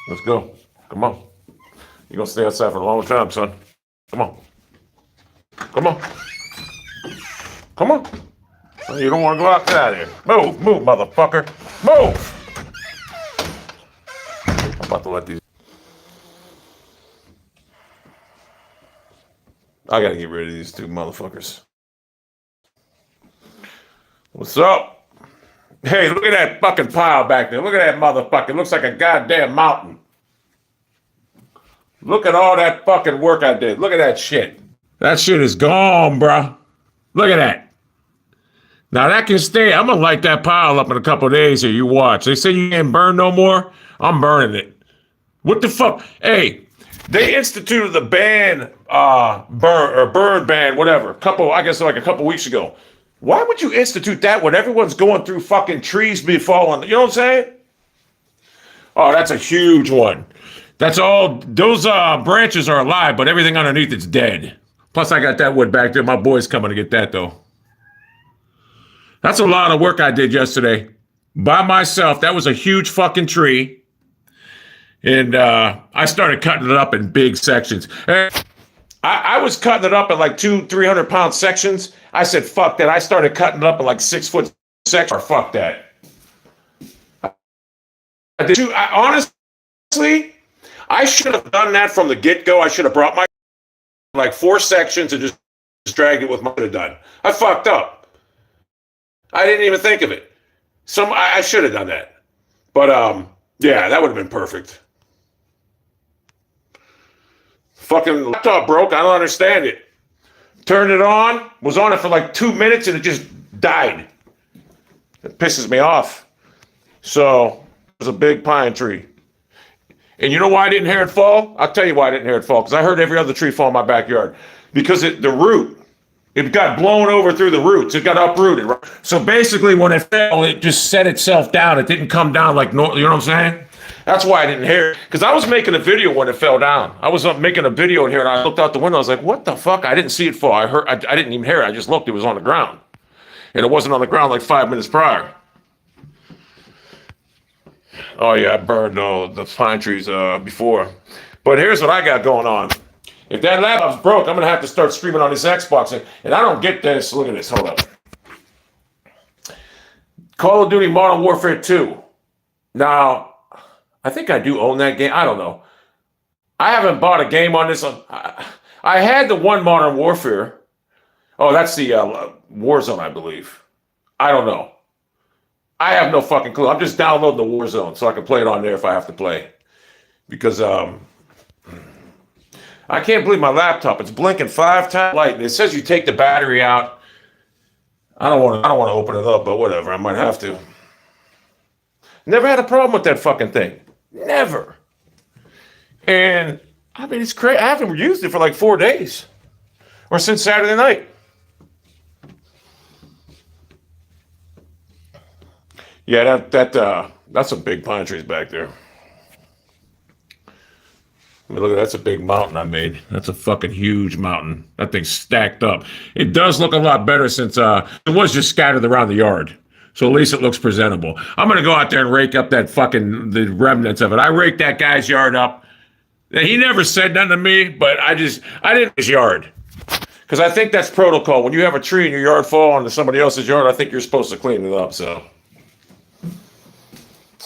Let's go. Come on. You're going to stay outside for a long time, son. Come on. Come on. Come on. You don't want to go out there. Move, motherfucker. Move. I'm about to let these. I got to get rid of these two motherfuckers. What's up? Hey, look at that fucking pile back there. Look at that motherfucker. It looks like a goddamn mountain. Look at all that fucking work I did. Look at that shit. That shit is gone, bro. Look at that. Now that can stay. I'm gonna light that pile up in a couple of days here. You watch. They say you can't burn no more. I'm burning it. What the fuck? Hey, they instituted the ban, burn ban, whatever. I guess like a couple weeks ago. Why would you institute that when everyone's going through fucking trees be falling? You know what I'm saying? Oh, that's a huge one. That's all. Those branches are alive, but everything underneath it's dead. Plus, I got that wood back there. My boy's coming to get that, though. That's a lot of work I did yesterday. By myself. That was a huge fucking tree. And I started cutting it up in big sections. I was cutting it up in like 200-300 pound sections. I said, fuck that. I started cutting it up in like 6 foot sections. Or fuck that. Honestly, I should have done that from the get-go. I should have brought my like 4 sections and just dragged it with my done. I fucked up. I didn't even think of it. I should have done that. But yeah, that would have been perfect. Fucking laptop broke. I don't understand it. Turned it on, was on it for like 2 minutes, and it just died. It pisses me off. So, it was a big pine tree. And you know why I didn't hear it fall? I'll tell you why I didn't hear it fall. Because I heard every other tree fall in my backyard. Because the root, it got blown over through the roots. It got uprooted. Right? So basically, when it fell, it just set itself down. It didn't come down like, you know what I'm saying? That's why I didn't hear it. Because I was making a video when it fell down. I was making a video in here, and I looked out the window. I was like, what the fuck? I didn't see it fall. I didn't even hear it. I just looked. It was on the ground. And it wasn't on the ground like 5 minutes prior. Oh, yeah, I burned all the pine trees before. But here's what I got going on. If that laptop's broke, I'm going to have to start streaming on this Xbox. And I don't get this. Look at this. Hold up. Call of Duty Modern Warfare 2. Now, I think I do own that game. I don't know. I haven't bought a game on this. I had the one Modern Warfare. Oh, that's the Warzone, I believe. I don't know. I have no fucking clue. I'm just downloading the Warzone so I can play it on there if I have to play. Because I can't believe my laptop. It's blinking 5 times light. And it says you take the battery out. I don't want to open it up, but whatever. I might have to. Never had a problem with that fucking thing. Never. And I mean, it's crazy. I haven't used it for like 4 days. Or since Saturday night. Yeah, that's some big pine trees back there. I mean, look, that's a big mountain I made. That's a fucking huge mountain. That thing's stacked up. It does look a lot better since it was just scattered around the yard. So at least it looks presentable. I'm going to go out there and rake up the remnants of it. I raked that guy's yard up. He never said nothing to me, but I did his yard. Because I think that's protocol. When you have a tree in your yard fall onto somebody else's yard, I think you're supposed to clean it up, So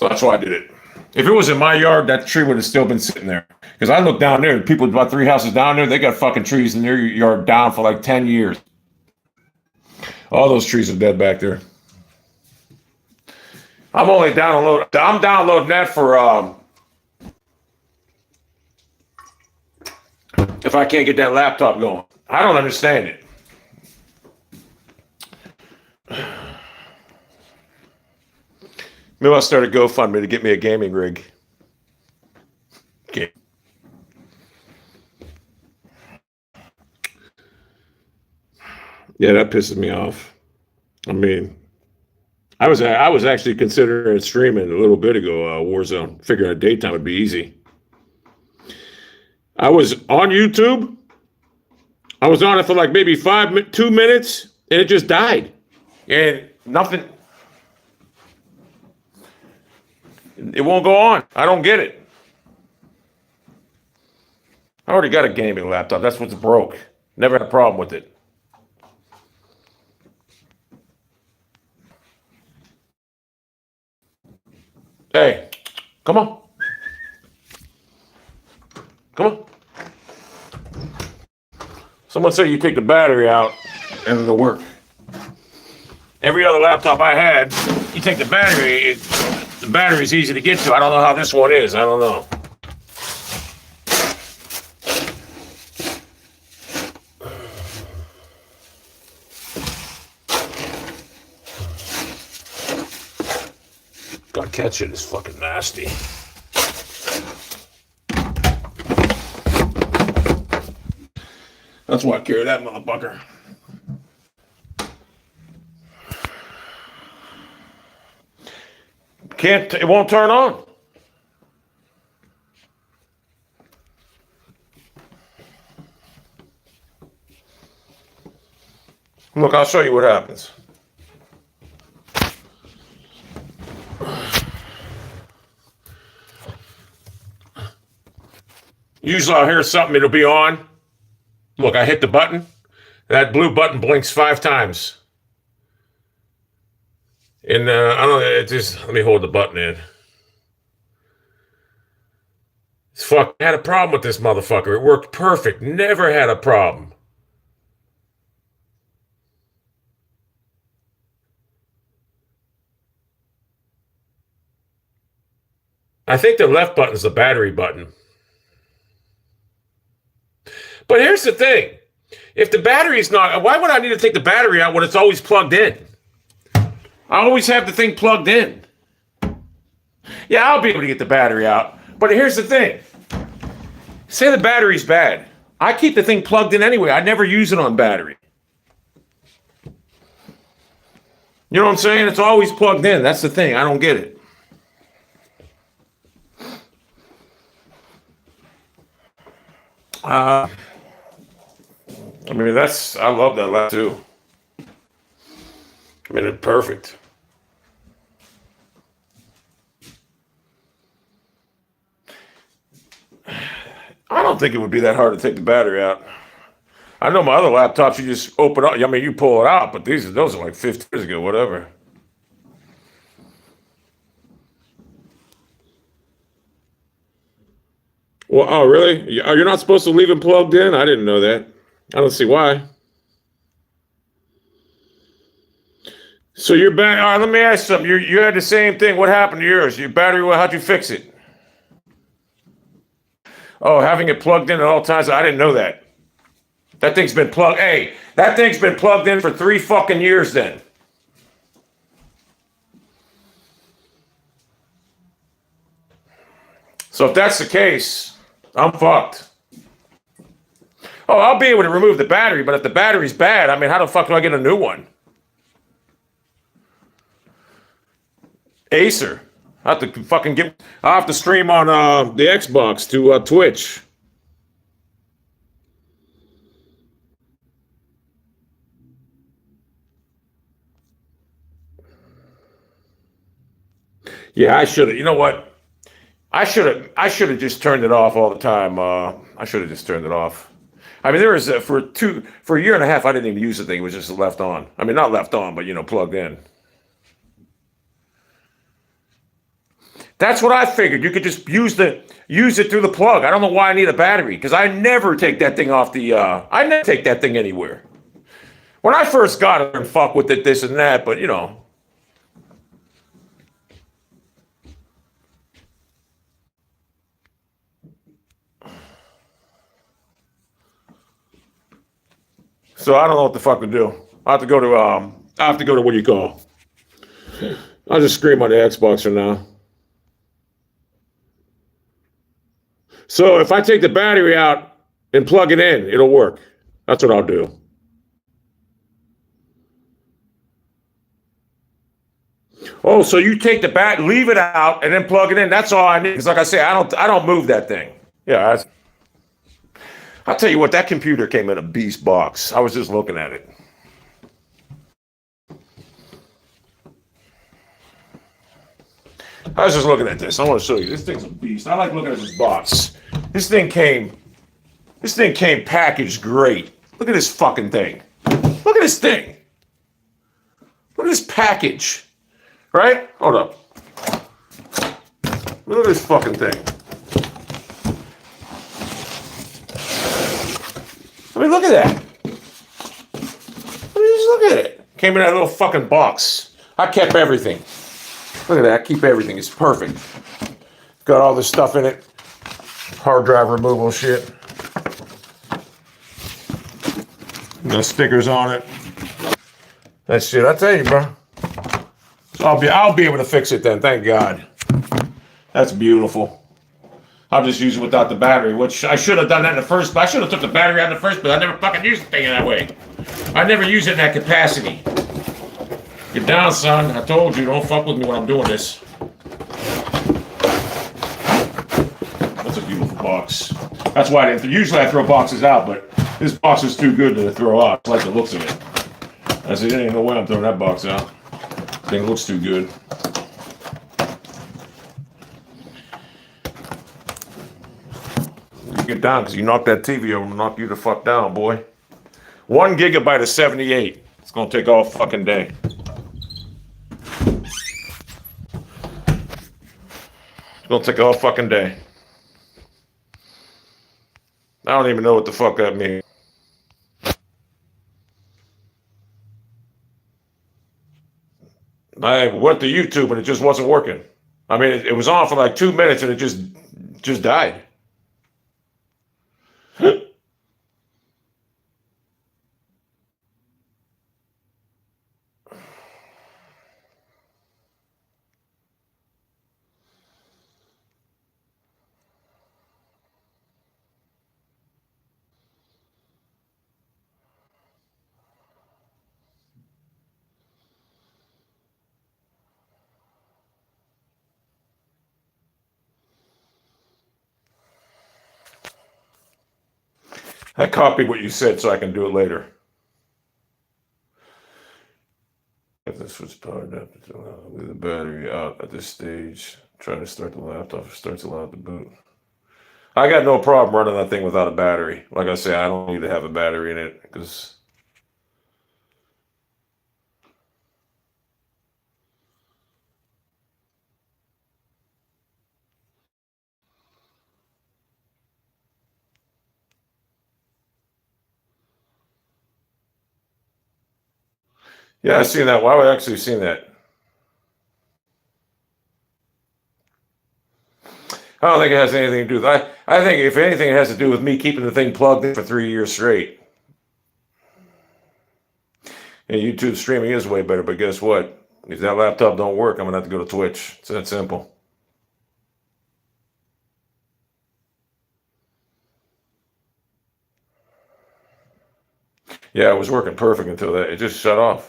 that's why I did it. If it was in my yard, that tree would have still been sitting there. Because I look down there, people about 3 houses down there, they got fucking trees in their yard down for like 10 years. All those trees are dead back there. I'm downloading that for if I can't get that laptop going. I don't understand it. Maybe I'll start a GoFundMe to get me a gaming rig. Okay. Yeah, that pisses me off. I mean, I was actually considering streaming a little bit ago, Warzone. Figuring daytime would be easy. I was on YouTube. I was on it for like maybe 2 minutes, and it just died. And nothing. It won't go on. I don't get it. I already got a gaming laptop. That's what's broke. Never had a problem with it. Hey, come on. Come on. Someone said you take the battery out and it'll work. Every other laptop I had, you take the battery, the battery's easy to get to. I don't know how this one is. I don't know. Gotta catch it. It's fucking nasty. That's why I carry that motherfucker. It won't turn on. Look, I'll show you what happens. Usually I'll hear something, it'll be on. Look, I hit the button. That blue button blinks 5 times. And I don't know, let me hold the button in. I had a problem with this motherfucker. It worked perfect. Never had a problem. I think the left button is the battery button. But here's the thing. If the battery's not, why would I need to take the battery out when it's always plugged in? I always have the thing plugged in. Yeah, I'll be able to get the battery out. But here's the thing. Say the battery's bad. I keep the thing plugged in anyway. I never use it on battery. You know what I'm saying? It's always plugged in. That's the thing. I don't get it. I mean, I love that lap too. I mean, it's perfect. I don't think it would be that hard to take the battery out. I know my other laptops, you just open up. I mean, you pull it out, but those are like 50 years ago, whatever. Well, oh, really? You're not supposed to leave it plugged in? I didn't know that. I don't see why. So your battery, all right, let me ask you something. You had the same thing. What happened to yours? Your battery, how'd you fix it? Oh, having it plugged in at all times? I didn't know that. That thing's been plugged. Hey, that thing's been plugged in for 3 fucking years then. So if that's the case, I'm fucked. Oh, I'll be able to remove the battery, but if the battery's bad, I mean, how the fuck do I get a new one? Acer. I have to stream on the Xbox to Twitch. Yeah, I should have. You know what? I should have just turned it off all the time. I should have just turned it off. I mean, there was for a year and a half, I didn't even use the thing. It was just left on. I mean, not left on, but plugged in. That's what I figured. You could just use it through the plug. I don't know why I need a battery because I never take that thing off the. I never take that thing anywhere. When I first got it and fuck with it, this and that, but So I don't know what the fuck to do. I have to go to what do you call? I'll just scream on the Xbox for now. So if I take the battery out and plug it in, it'll work. That's what I'll do. Oh, so you take leave it out, and then plug it in. That's all I need. Because like I say, I don't move that thing. Yeah, I'll tell you what, that computer came in a beast box. I was just looking at it. I was just looking at this. I want to show you. This thing's a beast. I like looking at this box. This thing came This thing came packaged great. Look at this fucking thing. Look at this thing. Look at this package. Right? Hold up. Look at this fucking thing. I mean, look at that. I mean, just look at it. Came in that little fucking box. I kept everything. Look at that. I keep everything. It's perfect. Got all this stuff in it. Hard drive removal shit. Got stickers on it. That shit, I tell you, bro. So I'll be able to fix it then. Thank God. That's beautiful. I'll just use it without the battery, which I should have done that in the first. I should have took the battery out in the first, but I never fucking used the thing in that way. I never use it in that capacity. Get down, son. I told you, don't fuck with me when I'm doing this. That's a beautiful box. That's why I didn't. Usually I throw boxes out, but this box is too good to throw out. I like the looks of it. I said, there ain't no way I'm throwing that box out. Thing looks too good. You get down because you knock that TV over and knock you the fuck down, boy. 1 gigabyte of 78. It's gonna take all fucking day. It's gonna take all fucking day. I don't even know what the fuck that means. I went to YouTube and it just wasn't working. I mean, it was on for like 2 minutes and it just died. I copied what you said so I can do it later. If this was powered up, with the battery out at this stage, try to start the laptop. It starts allowed to boot. I got no problem running that thing without a battery. Like I say, I don't need to have a battery in it because. Yeah, I've seen that. Why would I actually seen that? I don't think it has anything to do with I think if anything it has to do with me keeping the thing plugged in for 3 years straight. And YouTube streaming is way better, but guess what? If that laptop don't work, I'm gonna have to go to Twitch. It's that simple. Yeah, it was working perfect until that it just shut off.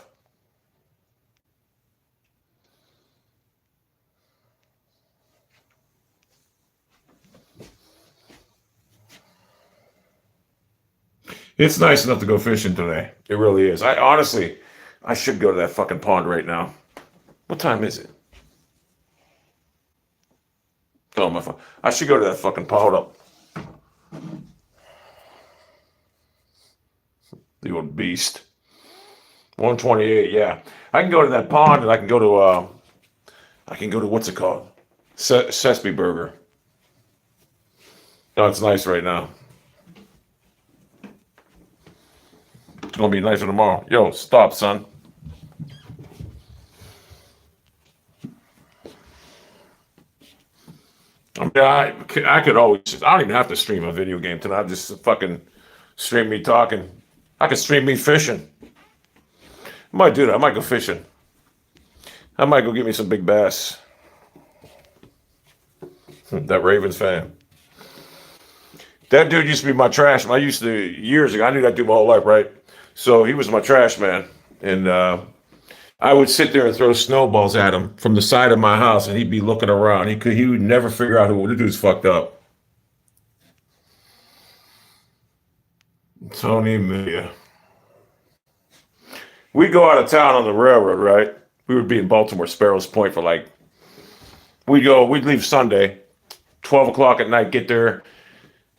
It's nice enough to go fishing today. It really is. I should go to that fucking pond right now. What time is it? Oh, my phone. I should go to that fucking pond up. The old beast. 128, yeah. I can go to that pond and I can go to what's it called? Sesame Burger. No, it's nice right now. It's gonna be nicer tomorrow. Yo, stop, son. I mean, I could always. I don't even have to stream a video game tonight. Just fucking stream me talking. I could stream me fishing. I might do that. I might go fishing. I might go get me some big bass. That Ravens fan. That dude used to be my trash man. I used to, years ago, I knew that dude my whole life, right? So he was my trash man. And I would sit there and throw snowballs at him from the side of my house, and he'd be looking around. He would never figure out who the dude's fucked up. Tony Mia. We'd go out of town on the railroad, right? We would be in Baltimore, Sparrows Point for we'd leave Sunday, 12 o'clock at night, get there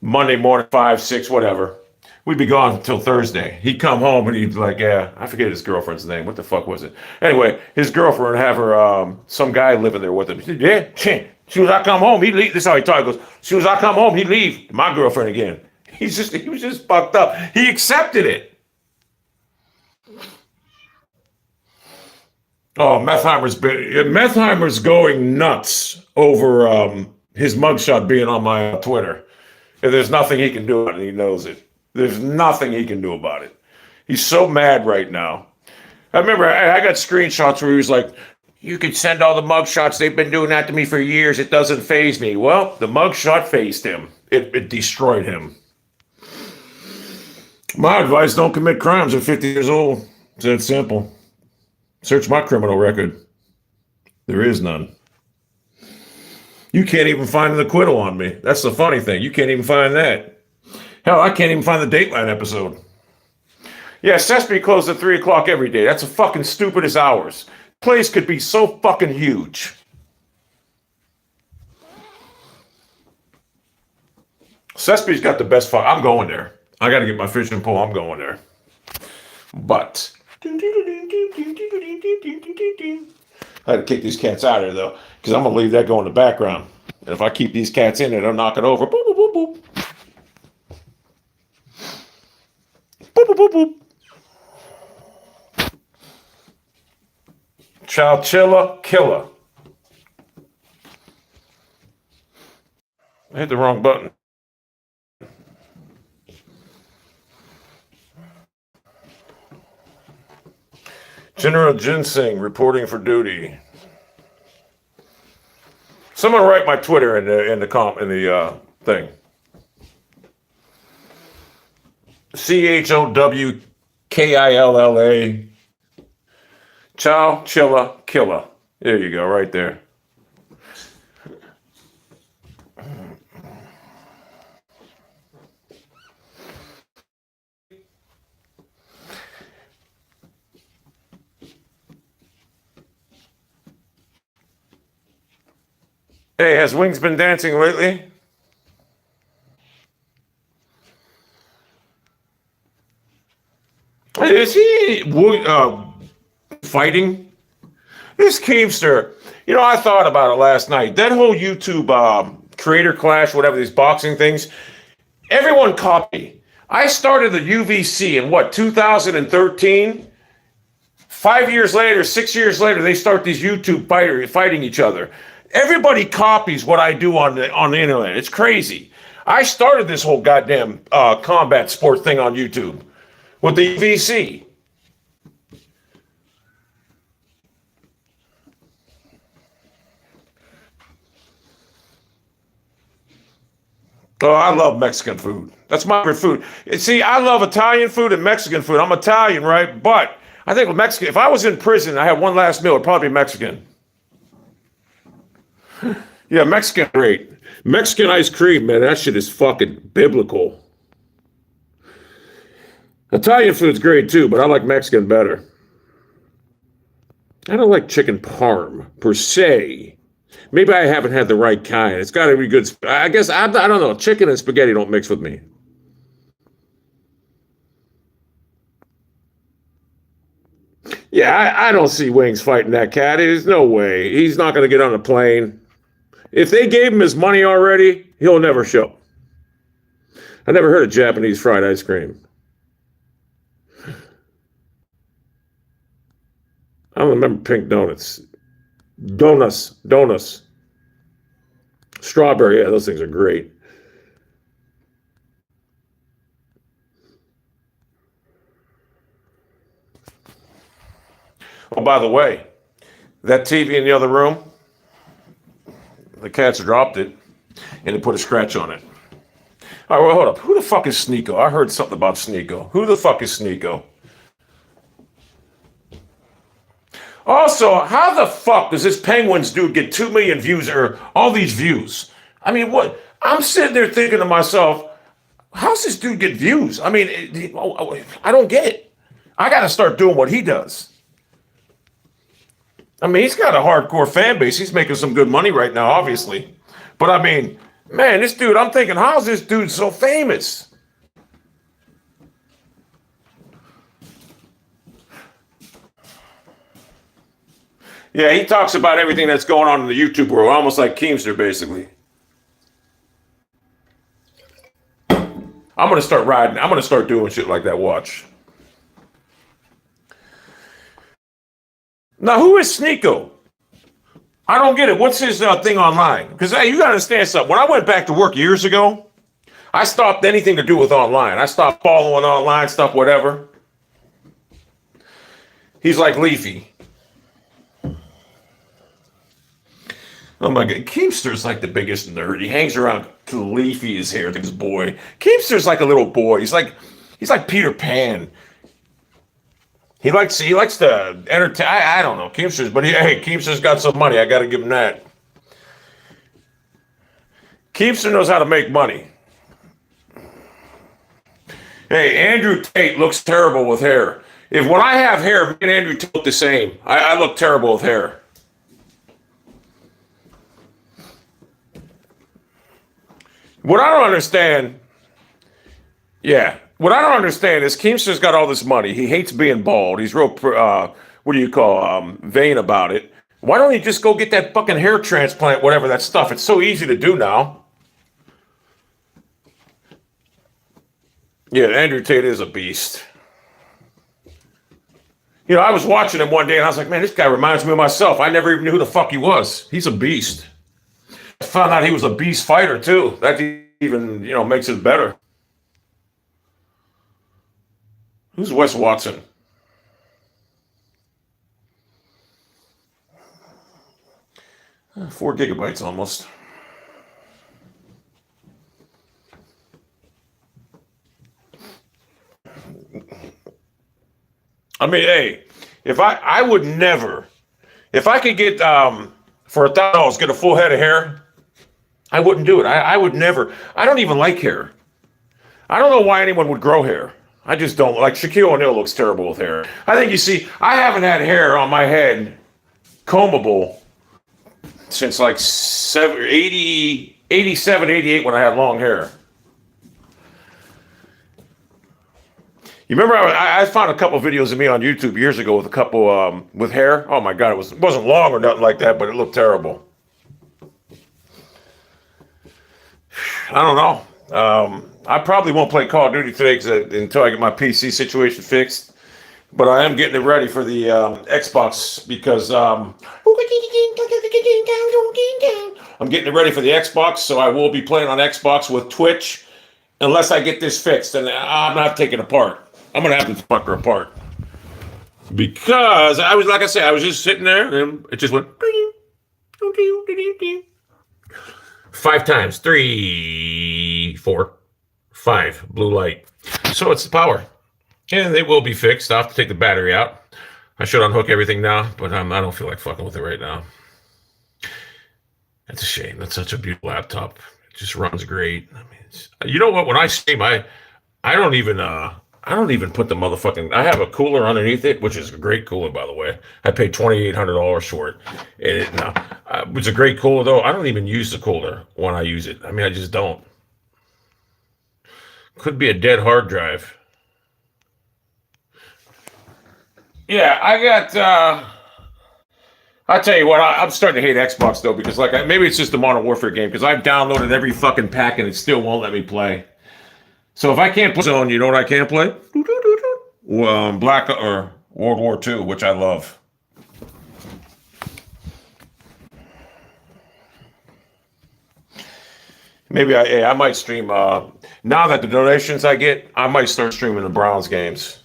Monday morning, 5, 6, whatever. We'd be gone until Thursday. He'd come home and he'd be like, yeah, I forget his girlfriend's name. What the fuck was it? Anyway, his girlfriend would have her, some guy living there with him. He said, yeah, soon as I come home, he'd leave. This is how he talked. He goes, soon as I come home, he'd leave. My girlfriend again. He was just fucked up. He accepted it. Oh, Methheimer's going nuts over his mugshot being on my Twitter. And there's nothing he can do about it. He knows it. There's nothing he can do about it. He's so mad right now. I remember I got screenshots where he was like, you can send all the mugshots. They've been doing that to me for years. It doesn't faze me. Well, the mugshot fazed him. It destroyed him. My advice, don't commit crimes at 50 years old. It's that simple. Search my criminal record. There is none. You can't even find an acquittal on me. That's the funny thing. You can't even find that. Hell, I can't even find the Dateline episode. Yeah, Sesame closed at 3 o'clock every day. That's the fucking stupidest hours. Place could be so fucking huge. Sesame's got the best fuck. I'm going there. I got to get my fishing pole. I'm going there. But I had to kick these cats out of there, though, because I'm going to leave that going in the background. And if I keep these cats in there, they'll knock it over. Boop, boop, boop, boop. Boop, boop, boop, boop. Chowchilla killer. I hit the wrong button. General Ginseng reporting for duty. Someone write my Twitter in the thing. CHOWKILLA. Chow Chilla Killa. There you go, right there. Hey, has Wings been dancing lately? Is he fighting? This Keemster, I thought about it last night. That whole YouTube creator clash, whatever, these boxing things, everyone copied. I started the UVC in 2013? 5 years later, 6 years later, they start these YouTube fighters fighting each other. Everybody copies what I do on the internet. It's crazy. I started this whole goddamn combat sport thing on YouTube with the UVC. Oh, I love Mexican food. That's my favorite food. See, I love Italian food and Mexican food. I'm Italian, right? But I think Mexican, if I was in prison, I had one last meal, it'd probably be Mexican. Yeah, Mexican, great. Mexican ice cream, man, that shit is fucking biblical. Italian food's great too, but I like Mexican better. I don't like chicken parm, per se. Maybe I haven't had the right kind. It's got to be good. I guess, I don't know. Chicken and spaghetti don't mix with me. Yeah, I don't see Wings fighting that cat. There's no way. He's not going to get on a plane. If they gave him his money already, he'll never show. I never heard of Japanese fried ice cream. I don't remember pink donuts. Donuts. Strawberry, yeah, those things are great. Oh, by the way, that TV in the other room, the cats dropped it, and they put a scratch on it. All right, well, hold up. Who the fuck is Sneeko? I heard something about Sneeko. Who the fuck is Sneeko? Also, how the fuck does this Penguins dude get 2 million views or all these views? I mean, what? I'm sitting there thinking to myself, how's this dude get views? I mean, I don't get it. I got to start doing what he does. I mean, he's got a hardcore fan base. He's making some good money right now, obviously. But I mean, Man, this dude, I'm thinking, how's this dude so famous? Yeah, he talks about everything that's going on in the YouTube world, almost like Keemster, basically. I'm going to start riding. I'm going to start doing shit like that. Watch. Now, who is Sneeko? I don't get it. What's his thing online? Because hey, you got to understand something. When I went back to work years ago, I stopped anything to do with online. I stopped following online stuff, whatever. He's like Leafy. Oh my God, Keemster's like the biggest nerd. He hangs around to Leafy his hair, this boy. Keemster's like a little boy. He's like Peter Pan. He likes to entertain. I don't know Keemster's, but hey, Keemster's got some money. I got to give him that. Keemster knows how to make money. Hey, Andrew Tate looks terrible with hair. When I have hair, me and Andrew Tate look the same. I look terrible with hair. What I don't understand, what I don't understand is Keemster's got all this money. He hates being bald. He's real, vain about it. Why don't he just go get that fucking hair transplant, whatever that stuff? It's so easy to do now. Yeah, Andrew Tate is a beast. You know, I was watching him one day and I was like, man, this guy reminds me of myself. I never even knew who the fuck he was. He's a beast. I found out he was a beast fighter too. That even, makes it better. Who's Wes Watson? Uh, 4 gigabytes almost. I mean, hey, if I would never, if I could get for $1,000 get a full head of hair, I wouldn't do it. I would never. I don't even like hair. I don't know why anyone would grow hair. I just don't. Like Shaquille O'Neal looks terrible with hair. I think I haven't had hair on my head combable since like 87, 88 when I had long hair. You remember I found a couple of videos of me on YouTube years ago with a couple with hair. Oh my God, it wasn't long or nothing like that, but it looked terrible. I don't know. I probably won't play Call of Duty today until I get my PC situation fixed. But I am getting it ready for the Xbox because I'm getting it ready for the Xbox, so I will be playing on Xbox with Twitch unless I get this fixed. And I'm not taking it apart. I'm going to have to fuck her apart. Because I was just sitting there and it just went 5 times. 3, 4, 5 blue light. So it's the power. And they will be fixed. I'll have to take the battery out. I should unhook everything now, but I don't feel like fucking with it right now. That's a shame. That's such a beautiful laptop. It just runs great. I mean, you know what? When I stream, I don't even put the motherfucking. I have a cooler underneath it, which is a great cooler, by the way. I paid $2,800 for it. It's a great cooler, though. I don't even use the cooler when I use it. I mean, I just don't. Could be a dead hard drive. Yeah, I got. I'll tell you what. I'm starting to hate Xbox though because maybe it's just the Modern Warfare game because I've downloaded every fucking pack and it still won't let me play. So if I can't play Zone, you know what I can't play? Black or World War II, which I love. Maybe I might stream. Now that the donations I get, I might start streaming the Browns games.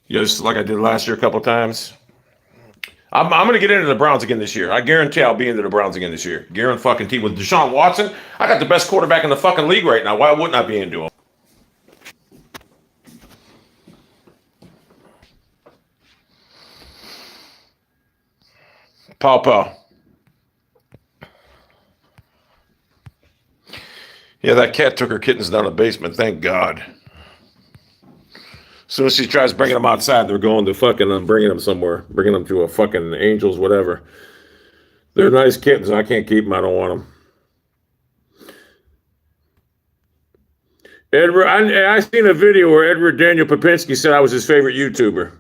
Just like I did last year a couple times. I'm going to get into the Browns again this year. I guarantee I'll be into the Browns again this year. Guarantee with Deshaun Watson. I got the best quarterback in the fucking league right now. Why wouldn't I be into him? Paw. Yeah, that cat took her kittens down the basement. Thank God. As soon as she tries bringing them outside, they're going to fucking bringing them somewhere. Bringing them to a fucking Angels, whatever. They're nice kittens. I can't keep them. I don't want them. Edward, I seen a video where Edward Daniel Popinski said I was his favorite YouTuber.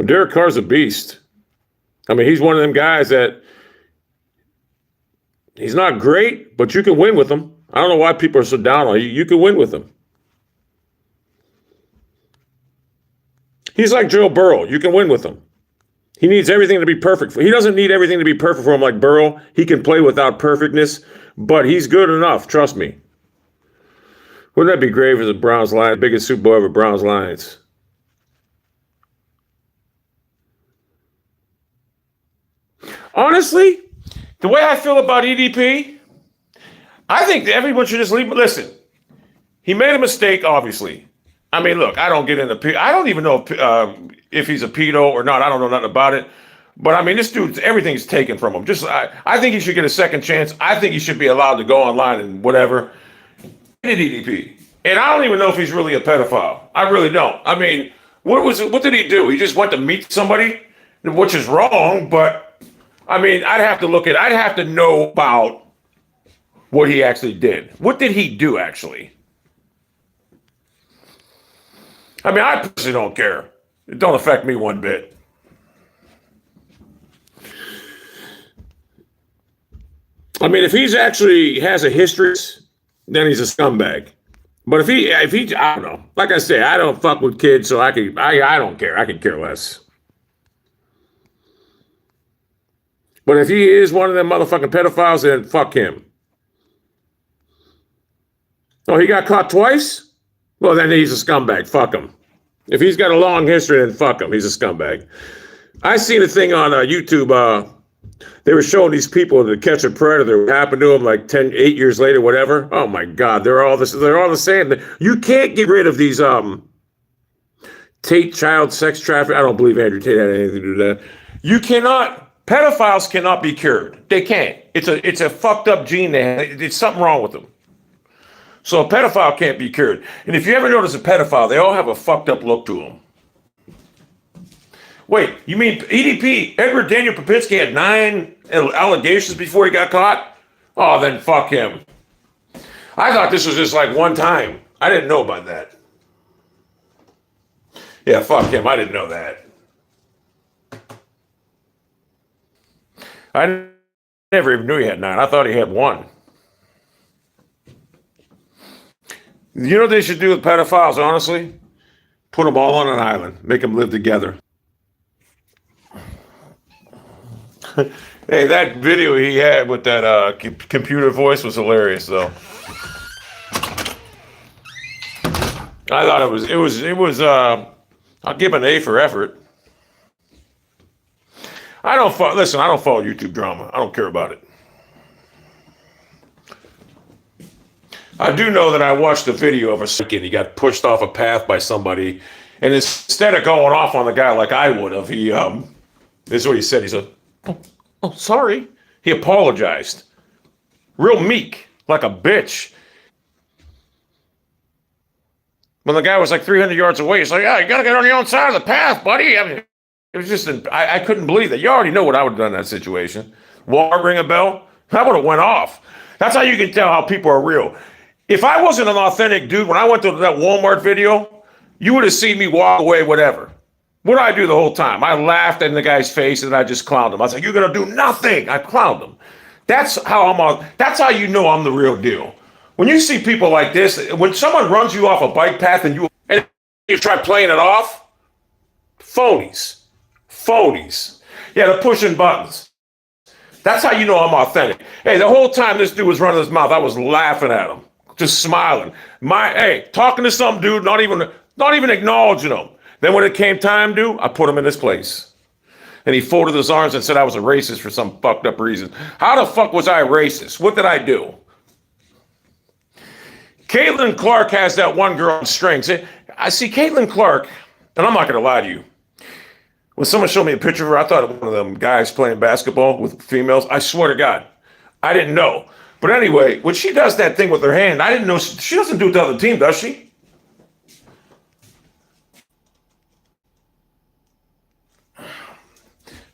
Derek Carr's a beast. I mean, he's one of them guys that he's not great, but you can win with him. I don't know why people are so down on you. You can win with him. He's like Joe Burrow. You can win with him. He needs everything to be perfect. He doesn't need everything to be perfect for him like Burrow. He can play without perfectness, but he's good enough. Trust me. Wouldn't that be great for the Browns Lions? Biggest Super Bowl ever, Browns Lions. Honestly, the way I feel about EDP, I think that everyone should just leave. Listen, he made a mistake, obviously. I mean, look, I don't get into. I don't even know if he's a pedo or not. I don't know nothing about it. But I mean, this dude, everything's taken from him. I think he should get a second chance. I think he should be allowed to go online and whatever. EDP, and I don't even know if he's really a pedophile. I really don't. I mean, what did he do? He just went to meet somebody, which is wrong. But I mean, I'd have to know about what he actually did. What did he do actually? I mean, I personally don't care. It don't affect me one bit. I mean, if he's actually has a history, then he's a scumbag. But if he, I don't know. Like I say, I don't fuck with kids, so I don't care. I could care less. But if he is one of them motherfucking pedophiles, then fuck him. Oh, he got caught twice? Well, then he's a scumbag. Fuck him. If he's got a long history, then fuck him. He's a scumbag. I seen a thing on YouTube. They were showing these people to catch a predator. What happened to them like 8 years later, whatever. Oh my God, they're all the same. You can't get rid of these Tate child sex trafficking. I don't believe Andrew Tate had anything to do with that. You cannot. Pedophiles cannot be cured. They can't. It's a fucked up gene. It's something wrong with them. So a pedophile can't be cured. And if you ever notice a pedophile, they all have a fucked up look to them. Wait, you mean EDP, Edward Daniel Popinski had 9 allegations before he got caught? Oh, then fuck him. I thought this was just like one time. I didn't know about that. Yeah, fuck him. I didn't know that. I never even knew he had 9. I thought he had 1. You know what they should do with pedophiles, honestly? Put them all on an island. Make them live together. Hey, that video he had with that computer voice was hilarious, though. I thought it was. I'll give an A for effort. I don't follow YouTube drama. I don't care about it. I do know that I watched a video of a kid. He got pushed off a path by somebody, and instead of going off on the guy like I would have, this is what he said. He said, "Oh, sorry." He apologized, real meek, like a bitch. When the guy was like 300 yards away, he's like, "Yeah, you gotta get on your own side of the path, buddy." I mean, it was just, I couldn't believe that. You already know what I would have done in that situation. Walmart ring a bell, I would have went off. That's how you can tell how people are real. If I wasn't an authentic dude, when I went to that Walmart video, you would have seen me walk away, whatever. What did I do the whole time? I laughed in the guy's face and I just clowned him. I was like, "You're gonna do nothing." I clowned him. That's how you know I'm the real deal. When you see people like this, when someone runs you off a bike path and you try playing it off, phonies. Yeah, they're pushing buttons. That's how you know I'm authentic. Hey, the whole time this dude was running his mouth, I was laughing at him, just smiling. Talking to some dude, not even acknowledging him. Then when it came time, dude, I put him in his place. And he folded his arms and said I was a racist for some fucked up reason. How the fuck was I racist? What did I do? Caitlin Clark has that one girl on strings. I see Caitlin Clark, and I'm not going to lie to you. When someone showed me a picture of her, I thought of one of them guys playing basketball with females. I swear to God, I didn't know. But anyway, when she does that thing with her hand, I didn't know. She doesn't do it to the other team, does she?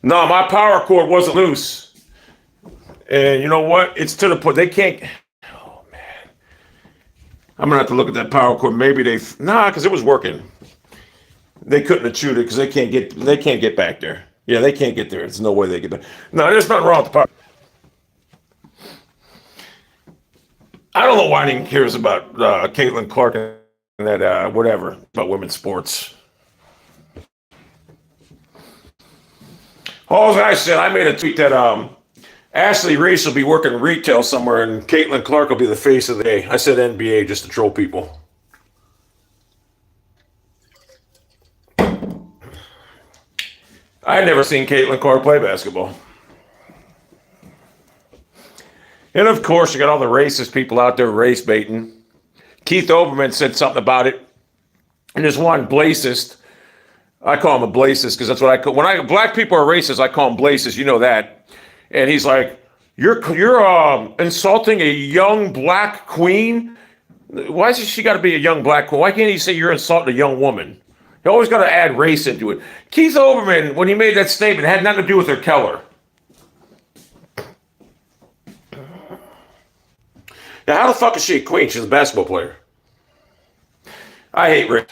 No, my power cord wasn't loose. And you know what? It's to the point. They can't. I'm gonna have to look at that power cord. Maybe because it was working. They couldn't have chewed it because they can't get back there. Yeah, they can't get there. There's no way they get back. No, there's nothing wrong with the power. I don't know why anyone cares about Caitlin Clark and that whatever about women's sports. All I said, I made a tweet that Ashley Reese will be working retail somewhere and Caitlin Clark will be the face of the day. I said NBA just to troll people. I had never seen Caitlin Clark play basketball. And of course, you got all the racist people out there race baiting. Keith Olbermann said something about it. And there's one blacist. I call him a blacist because that's what I call. When black people are racist, I call them blacist. You know that. And he's like, "You're insulting a young black queen. Why has she got to be a young black queen? Why can't he say you're insulting a young woman? You always got to add race into it." Keith Olbermann, when he made that statement, had nothing to do with her Keller. Now, how the fuck is she a queen? She's a basketball player. I hate race.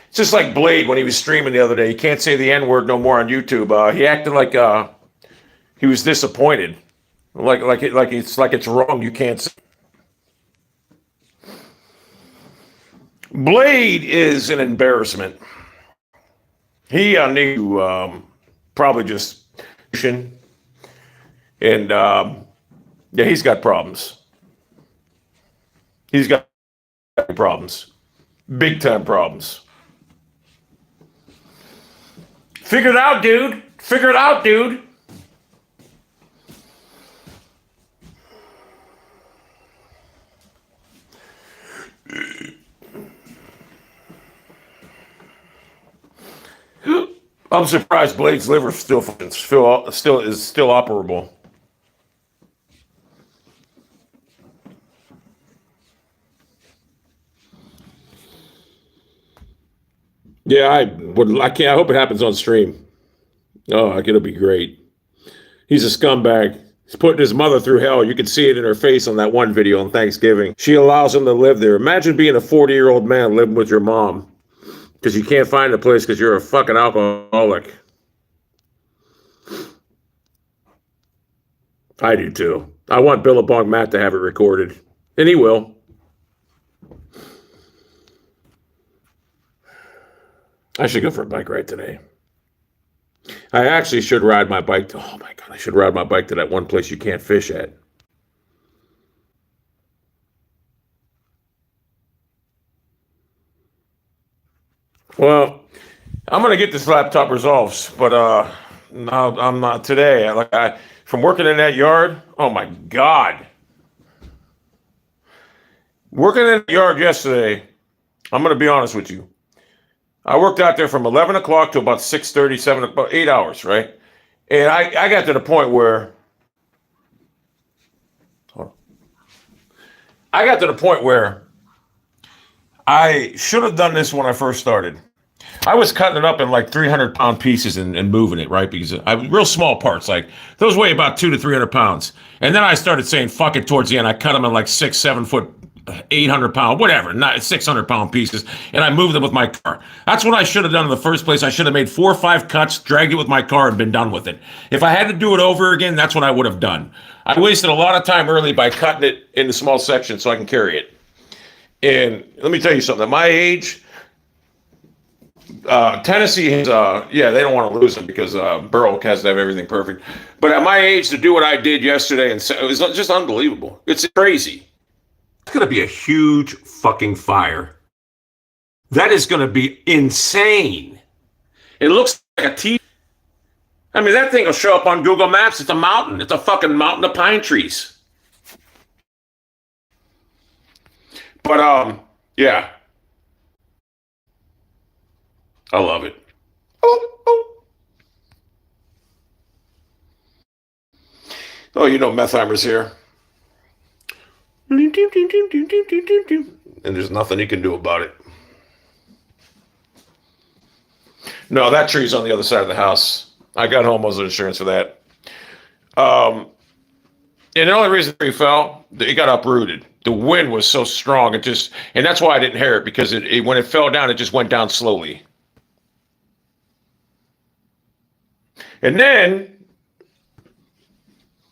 It's just like Blade when he was streaming the other day. He can't say the N-word no more on YouTube. He acted like he was disappointed, like it's wrong. You can't say. Blade is an embarrassment. He need to probably just and yeah, he's got problems. He's got problems, big time problems. Figure it out, dude. Figure it out, dude. I'm surprised Blade's liver still is operable. Yeah, I hope it happens on stream. Oh, it'll be great. He's a scumbag. He's putting his mother through hell. You can see it in her face on that one video on Thanksgiving. She allows him to live there. Imagine being a 40-year-old man living with your mom because you can't find a place because you're a fucking alcoholic. I do too. I want Billabong Matt to have it recorded, and he will. I should go for a bike ride today. I actually should ride my bike. Oh my God, I should ride my bike to that one place you can't fish at. Well, I'm gonna get this laptop resolved, but no, I'm not today. From working in that yard. Oh my God, working in the yard yesterday. I'm gonna be honest with you. I worked out there from 11 o'clock to about 6:30, 7 o'clock, about 8 hours, right? And I got to the point where I should have done this when I first started. I was cutting it up in like 300-pound pieces and moving it, right? Because I real small parts, like those weigh about 200 to 300 pounds. And then I started saying fuck it towards the end. I cut them in like 6, 7 foot, 800-pound, whatever, not 600-pound pieces, and I moved them with my car. That's what I should have done in the first place. I should have made 4 or 5 cuts, dragged it with my car, and been done with it. If I had to do it over again, that's what I would have done. I wasted a lot of time early by cutting it into small sections so I can carry it. And let me tell you something. At my age, Tennessee has, they don't want to lose him because Burrow has to have everything perfect. But at my age, to do what I did yesterday, and it was just unbelievable. It's crazy. It's going to be a huge fucking fire. That is going to be insane. It looks like a TV. I mean, that thing will show up on Google Maps. It's a mountain. It's a fucking mountain of pine trees. But, yeah. I love it. Oh, you know Methheimer's here. And there's nothing you can do about it. No, that tree's on the other side of the house. I got homeowners insurance for that. And And the only reason he fell, it got uprooted. The wind was so strong, and that's why I didn't hear it, because when it fell down, it just went down slowly. And then,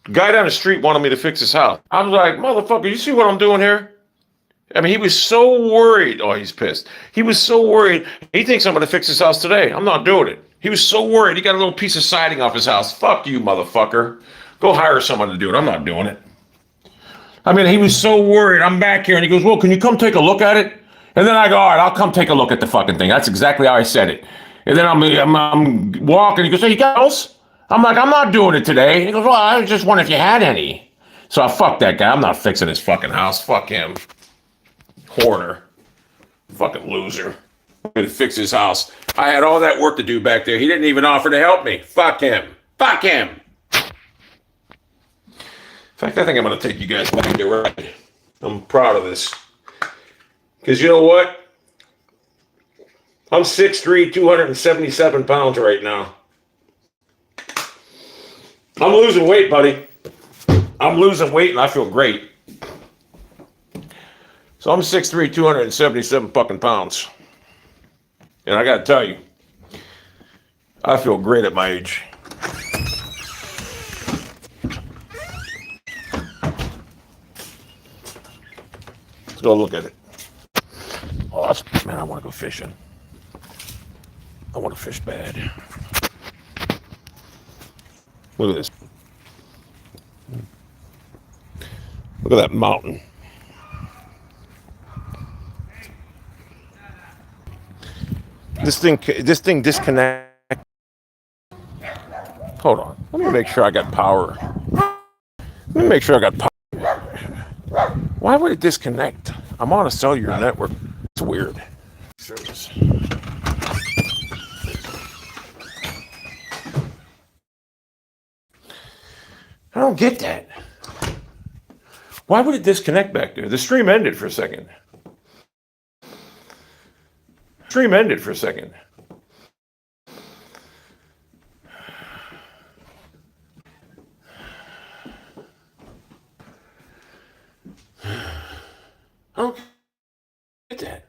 the guy down the street wanted me to fix his house. I was like, motherfucker, you see what I'm doing here? I mean, he was so worried. Oh, he's pissed. He was so worried. He thinks I'm going to fix his house today. I'm not doing it. He was so worried. He got a little piece of siding off his house. Fuck you, motherfucker. Go hire someone to do it. I'm not doing it. I mean, he was so worried. I'm back here, and he goes, well, can you come take a look at it? And then I go, all right, I'll come take a look at the fucking thing. That's exactly how I said it. And then I'm walking. He goes, hey, you got else? I'm like, I'm not doing it today. He goes, well, I was just wondering if you had any. So I fuck that guy. I'm not fixing his fucking house. Fuck him. Horner. Fucking loser. I'm going to fix his house. I had all that work to do back there. He didn't even offer to help me. Fuck him. Fuck him. In fact, I think I'm going to take you guys back there, right? I'm proud of this. Because you know what? I'm 6'3", 277 pounds right now. I'm losing weight, buddy. I'm losing weight, and I feel great. So I'm 6'3", 277 fucking pounds. And I got to tell you, I feel great at my age. Let's go look at it. Oh, man, I want to go fishing. I want to fish bad. Look at this. Look at that mountain. This thing disconnect. Hold on. Let me make sure I got power. Let me make sure I got power. Why would it disconnect? I'm on a cellular network. It's weird. Service. I don't get that. Why would it disconnect back there? The stream ended for a second. Stream ended for a second. I don't get that.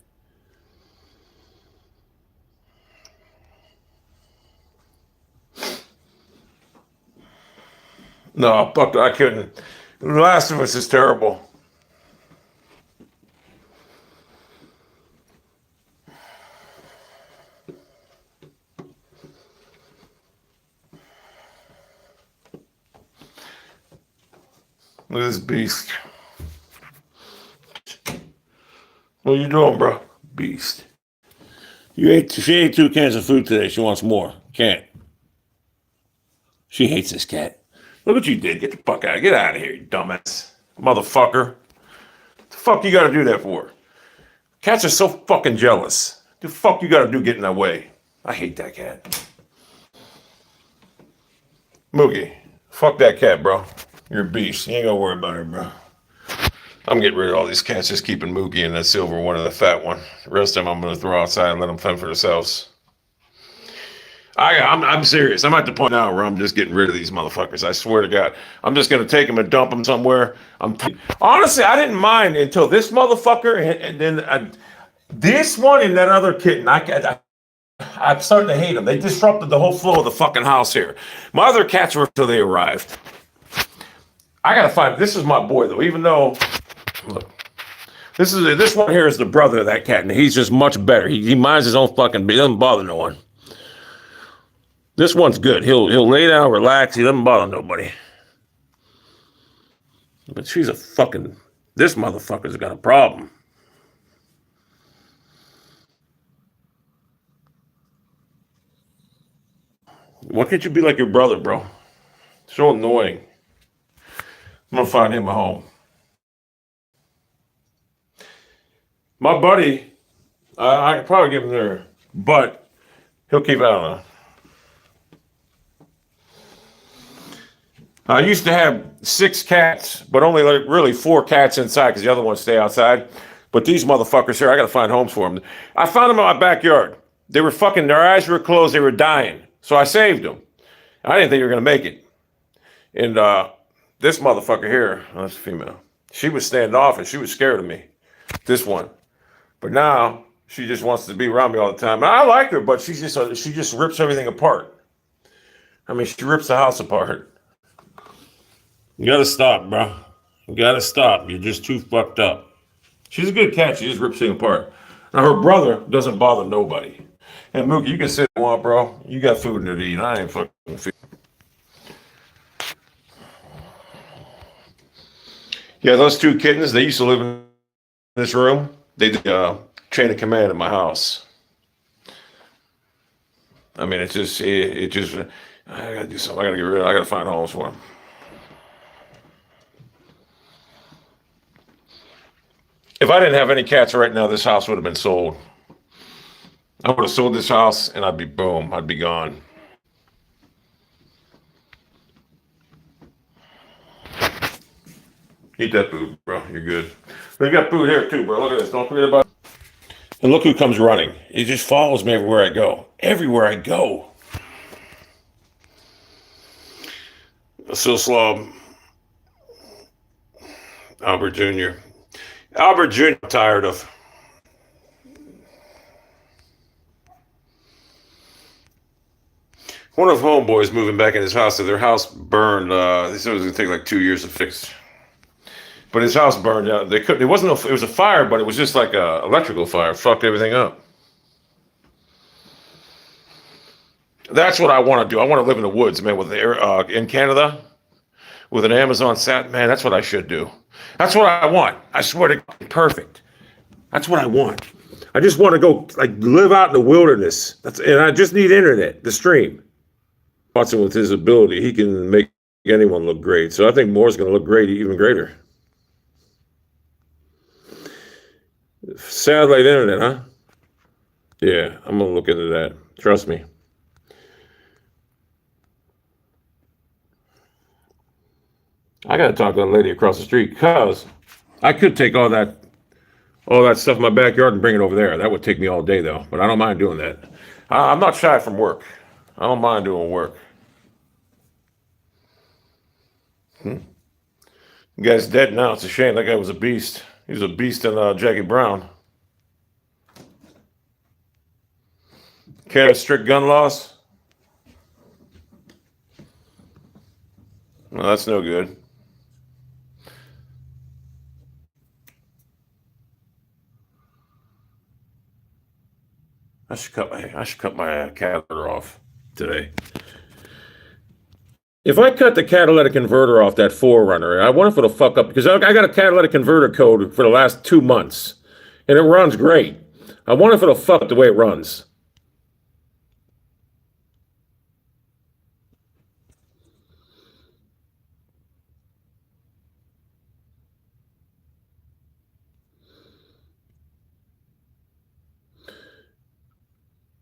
No, fuck, I couldn't. The Last of Us is terrible. Look at this beast. What are you doing, bro? Beast. She ate 2 cans of food today. She wants more. Can't. She hates this cat. Look what you did. Get the fuck out. Get out of here, you dumbass. Motherfucker. What the fuck you gotta do that for? Cats are so fucking jealous. What the fuck you gotta do get in that way? I hate that cat. Mookie. Fuck that cat, bro. You're a beast. You ain't gonna worry about her, bro. I'm getting rid of all these cats, just keeping Mookie and that silver one and the fat one. The rest of them I'm gonna throw outside and let them fend for themselves. I'm serious. I'm at the point now where I'm just getting rid of these motherfuckers. I swear to God. I'm just going to take them and dump them somewhere. Honestly, I didn't mind until this motherfucker and then this one and that other kitten. I'm starting to hate them. They disrupted the whole flow of the fucking house here. My other cats were until they arrived. I got to find, this is my boy though, even though, look, this one here is the brother of that cat, and he's just much better. He minds his own fucking business. He doesn't bother no one. This one's good. He'll lay down, relax. He doesn't bother nobody. But she's a fucking... This motherfucker's got a problem. Why can't you be like your brother, bro? So annoying. I'm gonna find him a home. My buddy, I could probably give him there, but he'll keep out on it. I used to have 6 cats, but only like really 4 cats inside because the other ones stay outside. But these motherfuckers here, I got to find homes for them. I found them in my backyard. They were fucking, their eyes were closed. They were dying. So I saved them. I didn't think they were going to make it. And This motherfucker here, oh, that's a female. She was standoffish. She was scared of me. This one. But now she just wants to be around me all the time. And I like her, but she just rips everything apart. I mean, she rips the house apart. You gotta stop, bro. You gotta stop. You're just too fucked up. She's a good cat. She just rips things apart. Now her brother doesn't bother nobody. And Mookie, you can sit and want, bro. You got food to eat. I ain't fucking feed. Yeah, those two kittens, they used to live in this room. They did chain of command in my house. I mean, it just, I gotta do something. I gotta get rid of it. I gotta find homes for them. If I didn't have any cats right now, this house would have been sold. I would have sold this house and I'd be boom. I'd be gone. Eat that food, bro. You're good. They got food here too, bro. Look at this. Don't forget about it. And look who comes running. He just follows me everywhere I go. Everywhere I go. So slow. Albert Jr. Albert Jr. I'm tired of. One of homeboys moving back in his house. So their house burned. They said it was going to take like 2 years to fix. But his house burned out. They could. It wasn't. It was a fire, but it was just like a electrical fire. Fucked everything up. That's what I want to do. I want to live in the woods, man. With the in Canada, with an Amazon sat, man. That's what I should do. That's what I want. I swear to God, perfect. That's what I want. I just want to go like live out in the wilderness. And I just need internet, the stream. Watson, with his ability, he can make anyone look great. So I think Moore's going to look great, even greater. Satellite internet, huh? Yeah, I'm gonna look into that. Trust me. I gotta talk to that lady across the street because I could take all that stuff in my backyard and bring it over there. That would take me all day though, but I don't mind doing that. I'm not shy from work. I don't mind doing work. The guy's dead now. It's a shame. That guy was a beast. He was a beast in Jackie Brown. Canada strict gun laws? No, that's no good. I should cut my catalytic off today. If I cut the catalytic converter off that 4Runner, I wonder if it'll fuck up because I got a catalytic converter code for the last 2 months, and it runs great. I wonder if it'll fuck up the way it runs.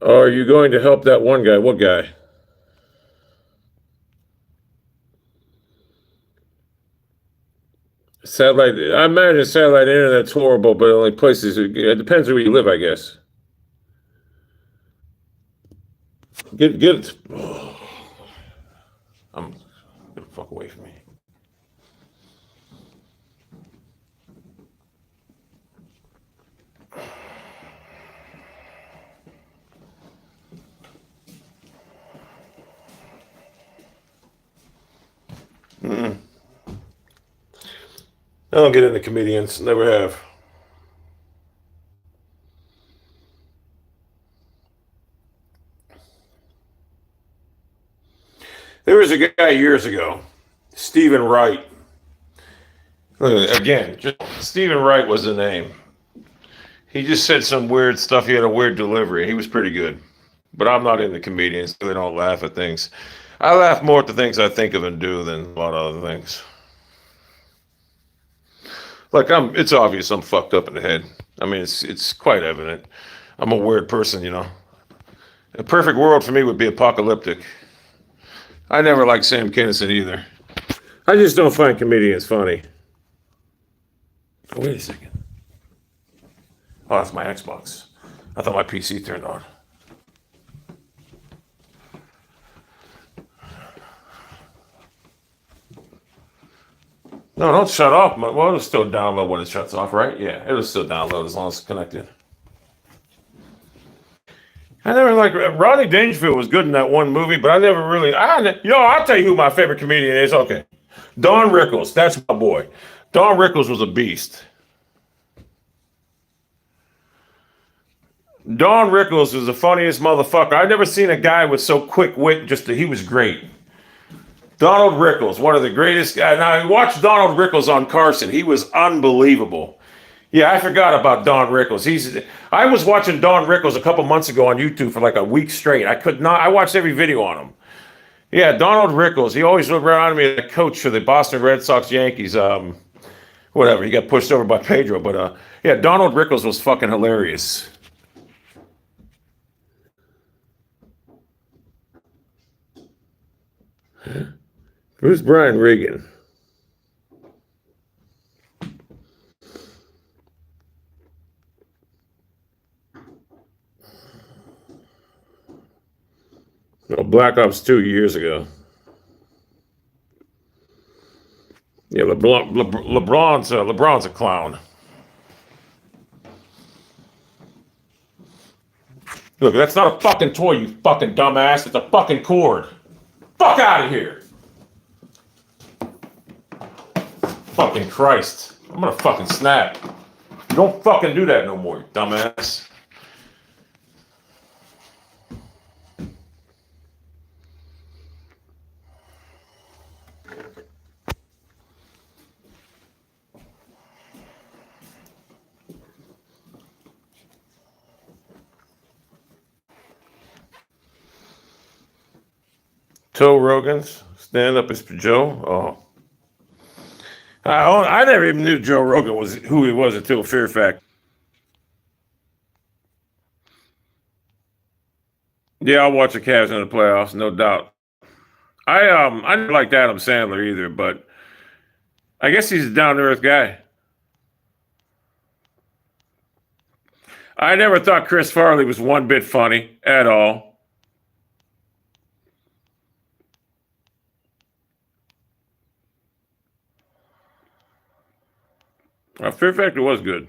Are you going to help that one guy? What guy? Satellite. I imagine satellite internet's horrible, but only places. It depends where you live, I guess. Get it. Oh, I'm get the fuck away from me. I don't get into comedians. Never have. There was a guy years ago, Stephen Wright. Again, just Stephen Wright was the name. He just said some weird stuff. He had a weird delivery. He was pretty good. But I'm not into comedians. They don't laugh at things. I laugh more at the things I think of and do than a lot of other things. Like it's obvious I'm fucked up in the head. I mean, it's quite evident. I'm a weird person, you know. A perfect world for me would be apocalyptic. I never liked Sam Kinison either. I just don't find comedians funny. Oh, wait a second. Oh, that's my Xbox. I thought my PC turned on. No, don't shut off. Well, it'll still download when it shuts off, right? Yeah, it'll still download as long as it's connected. I never like Rodney Dangerfield was good in that one movie, but I never really. I'll tell you who my favorite comedian is. Okay, Don Rickles. That's my boy. Don Rickles was a beast. Don Rickles was the funniest motherfucker. I've never seen a guy with so quick wit. He was great. Donald Rickles, one of the greatest guys. Now, I watched Donald Rickles on Carson. He was unbelievable. Yeah, I forgot about Don Rickles. I was watching Don Rickles a couple months ago on YouTube for like a week straight. I watched every video on him. Yeah, Donald Rickles. He always looked around me as a coach for the Boston Red Sox Yankees. Whatever, he got pushed over by Pedro. But yeah, Donald Rickles was fucking hilarious. Who's Brian Regan? No, Black Ops 2 years ago. Yeah, LeBron's a clown. Look, that's not a fucking toy, you fucking dumbass. It's a fucking cord. Fuck out of here. Fucking Christ. I'm gonna fucking snap. You don't fucking do that no more, you dumbass. Toe Rogan's stand up is for Joe. Oh. I never even knew Joe Rogan was who he was until Fear Factor. Yeah, I'll watch the Cavs in the playoffs, no doubt. I didn't like Adam Sandler either, but I guess he's a down to earth guy. I never thought Chris Farley was one bit funny at all. Fear Factor was good.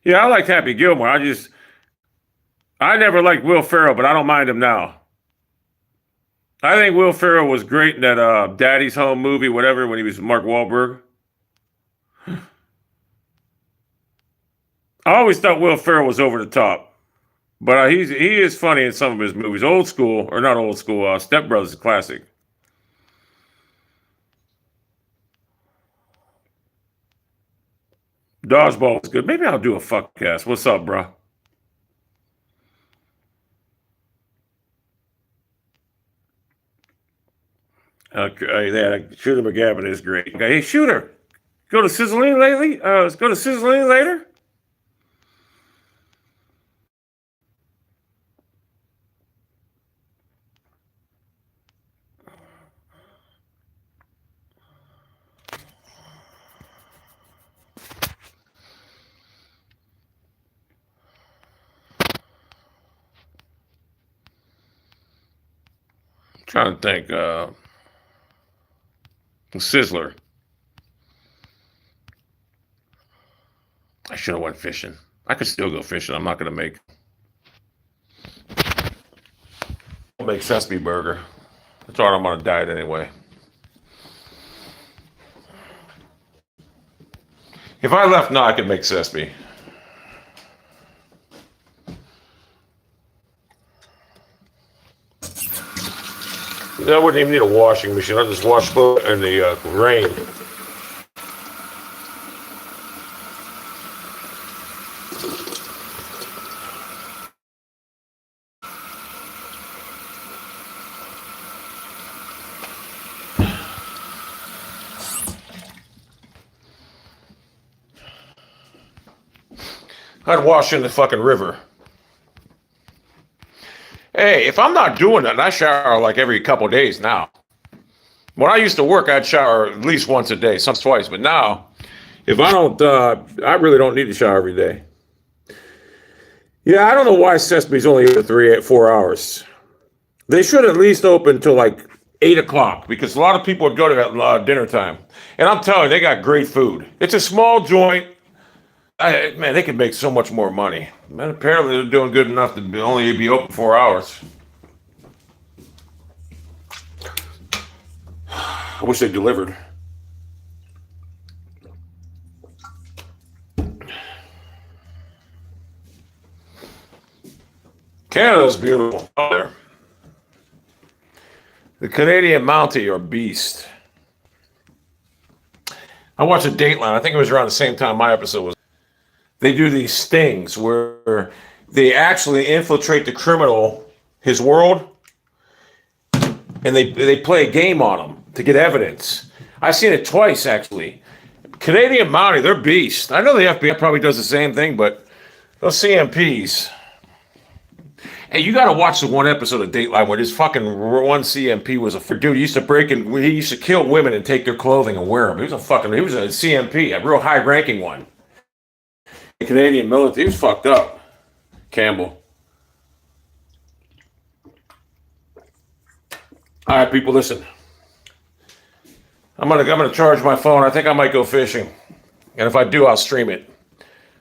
Yeah, I liked Happy Gilmore. I never liked Will Ferrell, but I don't mind him now. I think Will Ferrell was great in that Daddy's Home movie, whatever, when he was Mark Wahlberg. I always thought Will Ferrell was over the top, but he is funny in some of his movies. Old School, or not Old School, Step Brothers is a classic. Dodgeball was good. Maybe I'll do a fuck cast. What's up, bro? Yeah, Shooter McGavin is great. Okay, hey, Shooter, go to Sizzling lately? Let's go to Sizzling later. Trying to think. Sizzler. I should have went fishing. I could still go fishing. I'm not gonna make sesame burger. That's all I'm on a diet anyway. If I left now, I could make sesame. I wouldn't even need a washing machine. I'll just wash clothes in the rain. I'd wash in the fucking river. Hey, if I'm not doing that, I shower like every couple of days now. When I used to work, I'd shower at least once a day, sometimes twice. But now, if I don't, I really don't need to shower every day. Yeah, I don't know why Sesame's only open 4 hours. They should at least open till like 8 o'clock because a lot of people would go to that dinner time. And I'm telling you, they got great food. It's a small joint. Man, they could make so much more money. Man, apparently they're doing good enough to only be open 4 hours. I wish they delivered. Canada's beautiful out there. The Canadian Mountie or beast. I watched a Dateline. I think it was around the same time my episode was. They do these stings where they actually infiltrate the criminal, his world, and they play a game on him to get evidence. I've seen it twice, actually. Canadian Mountie, they're beasts. I know the FBI probably does the same thing, but those CMPs. Hey, you got to watch the one episode of Dateline where this fucking one CMP was a dude. He used to kill women and take their clothing and wear them. He was a CMP, a real high-ranking one. The Canadian military, he was fucked up. Campbell. All right, people, listen. I'm gonna charge my phone. I think I might go fishing, and if I do, I'll stream it.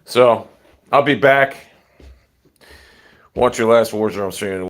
So I'll be back. What's your last words? I'm saying.